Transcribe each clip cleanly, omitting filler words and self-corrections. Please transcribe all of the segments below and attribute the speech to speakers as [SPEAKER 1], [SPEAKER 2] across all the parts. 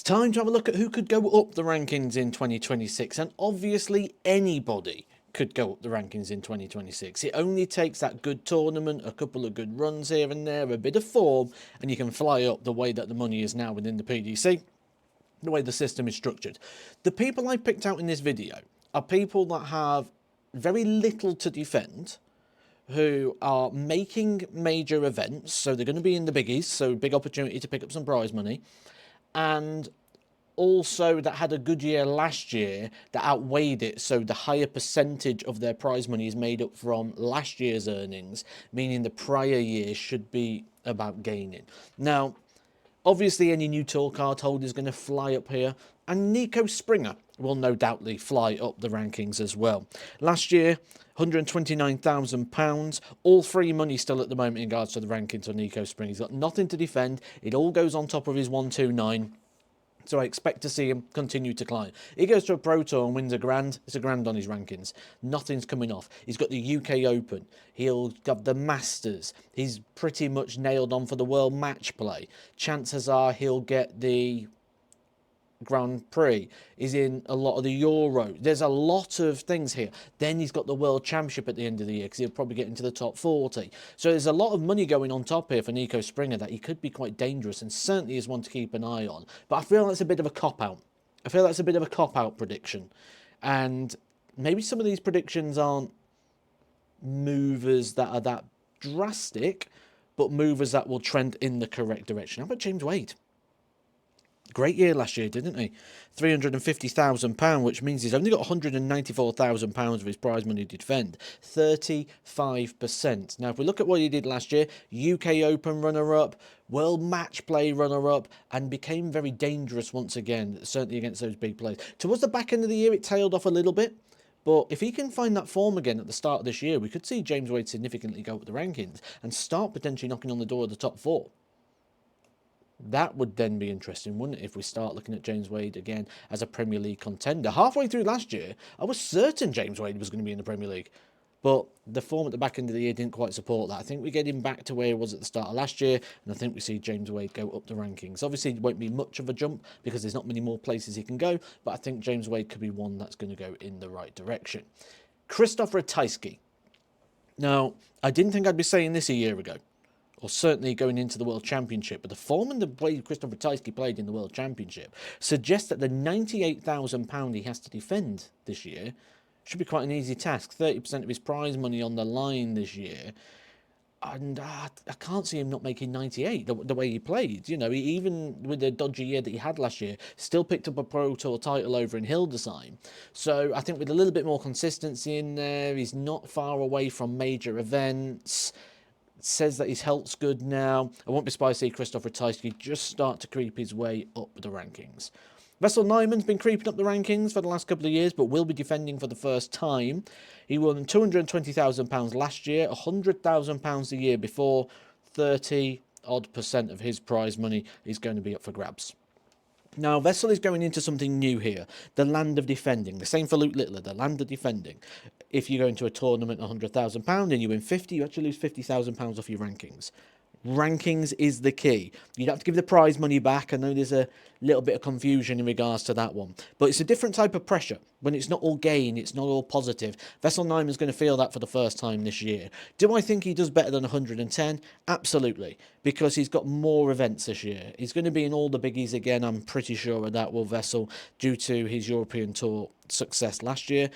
[SPEAKER 1] time to have a look at who could go up the rankings in 2026, and obviously anybody could go up the rankings in 2026. It only takes that good tournament, a couple of good runs here and there, a bit of form, and you can fly up the way that the money is now within the PDC, the way the system is structured. The people I picked out in this video are people that have very little to defend, who are making major events, so they're going to be in the biggies, so big opportunity to pick up some prize money, and also that had a good year last year that outweighed it, so the higher percentage of their prize money is made up from last year's earnings, meaning the prior year should be about gaining. Now, obviously any new tour card holder is going to fly up here, and Nico Springer will no doubtly fly up the rankings as well. Last year, £129,000, all free money still at the moment in regards to the rankings for Nico Springer. He's got nothing to defend, it all goes on top of his 129. So I expect to see him continue to climb. He goes to a Pro Tour and wins a grand. It's a grand on his rankings. Nothing's coming off. He's got the UK Open. He'll have the Masters. He's pretty much nailed on for the World Match Play. Chances are he'll get the Grand Prix. Is in a lot of the Euro. There's a lot of things here. Then he's got the World Championship at the end of the year because he'll probably get into the top 40. So there's a lot of money going on top here for Nico Springer that he could be quite dangerous and certainly is one to keep an eye on. But I feel that's a bit of a cop-out. I feel that's a bit of a cop-out prediction. And maybe some of these predictions aren't movers that are that drastic, but movers that will trend in the correct direction. How about James Wade? Great year last year, didn't he? £350,000, which means he's only got £194,000 of his prize money to defend. 35%. Now, if we look at what he did last year, UK Open runner-up, World Match Play runner-up, and became very dangerous once again, certainly against those big players. Towards the back end of the year, it tailed off a little bit. But if he can find that form again at the start of this year, we could see James Wade significantly go up the rankings and start potentially knocking on the door of the top 4. That would then be interesting, wouldn't it, if we start looking at James Wade again as a Premier League contender. Halfway through last year, I was certain James Wade was going to be in the Premier League. But the form at the back end of the year didn't quite support that. I think we get him back to where he was at the start of last year, and I think we see James Wade go up the rankings. Obviously, it won't be much of a jump because there's not many more places he can go, but I think James Wade could be one that's going to go in the right direction. Krzysztof Ratyski. Now, I didn't think I'd be saying this a year ago, or certainly going into the World Championship, but the form and the way Krzysztof Ratyski played in the World Championship suggests that the £98,000 he has to defend this year should be quite an easy task. 30% of his prize money on the line this year. And I can't see him not making 98 the way he played. You know, he, even with the dodgy year that he had last year, still picked up a Pro Tour title over in Hildesheim. So I think with a little bit more consistency in there, he's not far away from major events. Says that his health's good now. I won't be surprised to see Krzysztof Ratyski just start to creep his way up the rankings. Vessel Nyman's been creeping up the rankings for the last couple of years, but will be defending for the first time. He won £220,000 last year, £100,000 the year before. 30-odd% of his prize money is going to be up for grabs. Now, Vessel is going into something new here, the land of defending. The same for Luke Littler, the land of defending. If you go into a tournament, £100,000, and you win 50, you actually lose £50,000 off your rankings. Rankings is the key. You'd have to give the prize money back. I know there's a little bit of confusion in regards to that one. But it's a different type of pressure. When it's not all gain, it's not all positive. Vessel Nyman's going to feel that for the first time this year. Do I think he does better than 110? Absolutely. Because he's got more events this year. He's going to be in all the biggies again, I'm pretty sure of that, will Vessel, due to his European Tour success last year.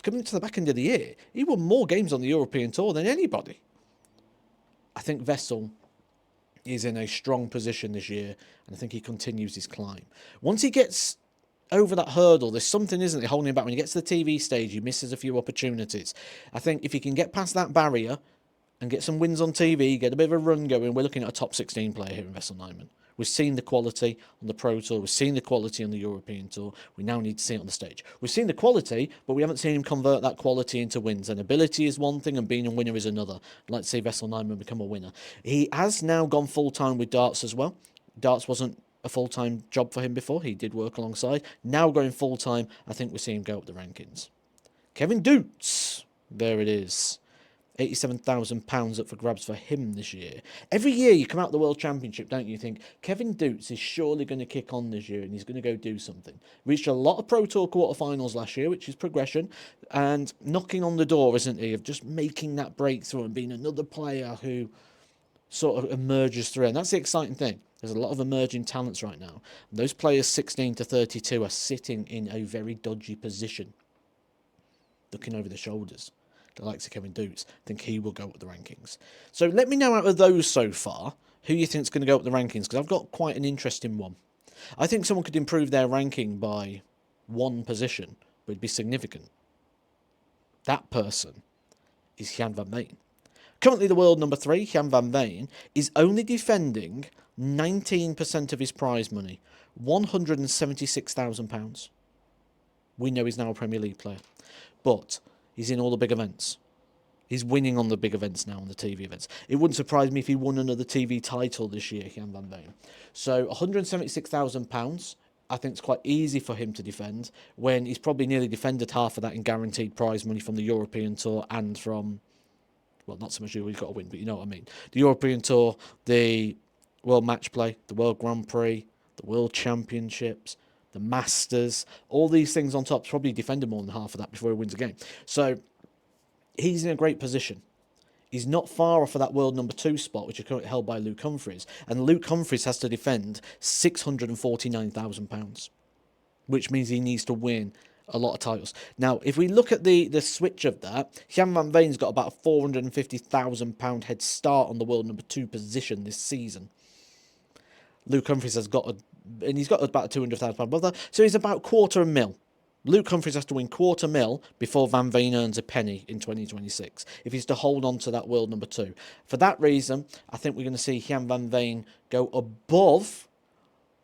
[SPEAKER 1] Coming to the back end of the year, he won more games on the European Tour than anybody. I think Vessel is in a strong position this year, and I think he continues his climb. Once he gets over that hurdle, there's something, isn't it, holding him back. When he gets to the TV stage, he misses a few opportunities. I think if he can get past that barrier and get some wins on TV, get a bit of a run going, we're looking at a top 16 player here in Vessel Nyman. We've seen the quality on the Pro Tour. We've seen the quality on the European Tour. We now need to see it on the stage. We've seen the quality, but we haven't seen him convert that quality into wins. And ability is one thing, and being a winner is another. I'd like to see Vessel Nyman become a winner. He has now gone full-time with darts as well. Darts wasn't a full-time job for him before. He did work alongside. Now going full-time, I think we'll see him go up the rankings. Kevin Doots. There it is. £87,000 up for grabs for him this year. Every year you come out the World Championship, don't you, think Kevin Doots is surely going to kick on this year and he's going to go do something. Reached a lot of Pro Tour quarterfinals last year, which is progression, and knocking on the door, isn't he, of just making that breakthrough and being another player who sort of emerges through. And that's the exciting thing. There's a lot of emerging talents right now. And those players 16 to 32 are sitting in a very dodgy position, looking over their shoulders. The likes of Kevin Doots, think he will go up the rankings. So let me know out of those so far, who you think is going to go up the rankings, because I've got quite an interesting one. I think someone could improve their ranking by one position, but it'd be significant. That person is Jan van Veen. Currently the world number 3, Jan van Veen, is only defending 19% of his prize money, £176,000. We know he's now a Premier League player, but he's in all the big events. He's winning on the big events now, on the TV events. It wouldn't surprise me if he won another TV title this year, Jan van Veen. So £176,000, I think it's quite easy for him to defend, when he's probably nearly defended half of that in guaranteed prize money from the European Tour and from, well, not so much you've got to win, but you know what I mean. The European Tour, the World Match Play, the World Grand Prix, the World Championships, the Masters, all these things on top. Probably defended more than half of that before he wins a game. So he's in a great position. He's not far off of that world number 2 spot, which is currently held by Luke Humphries. And Luke Humphries has to defend £649,000, which means he needs to win a lot of titles. Now, if we look at the switch of that, Jan van Veen's got about a £450,000 head start on the world number 2 position this season. Luke Humphries has got and he's got about a £200,000 brother, so he's about £250,000. Luke Humphries has to win £250,000 before Van Veen earns a penny in 2026, if he's to hold on to that world number 2. For that reason, I think we're going to see Jan van Veen go above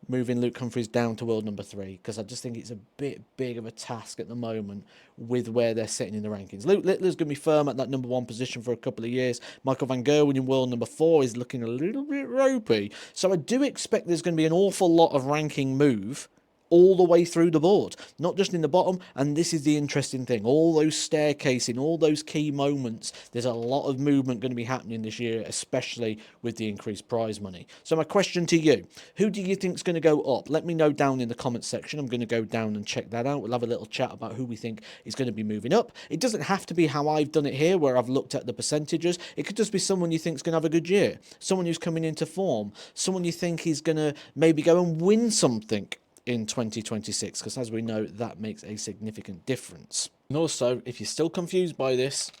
[SPEAKER 1] moving Luke Humphries down to world number 3, because I just think it's a bit big of a task at the moment with where they're sitting in the rankings. Luke Littler's going to be firm at that number 1 position for a couple of years. Michael van Gerwen in world number 4 is looking a little bit ropey. So I do expect there's going to be an awful lot of ranking move all the way through the board, not just in the bottom. And this is the interesting thing, all those staircasing, all those key moments, there's a lot of movement going to be happening this year, especially with the increased prize money. So my question to you, who do you think is going to go up? Let me know down in the comments section. I'm going to go down and check that out. We'll have a little chat about who we think is going to be moving up. It doesn't have to be how I've done it here, where I've looked at the percentages. It could just be someone you think is going to have a good year, someone who's coming into form, someone you think is going to maybe go and win something in 2026, because as we know, that makes a significant difference. And also, if you're still confused by this,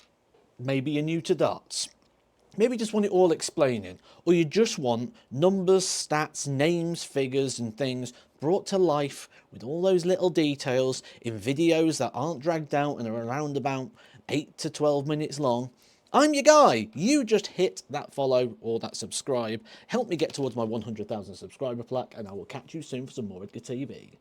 [SPEAKER 1] maybe you're new to darts, maybe you just want it all explaining, or you just want numbers, stats, names, figures and things brought to life with all those little details in videos that aren't dragged out and are around about 8 to 12 minutes long, I'm your guy. You just hit that follow or that subscribe. Help me get towards my 100,000 subscriber plaque, and I will catch you soon for some more Edgar TV.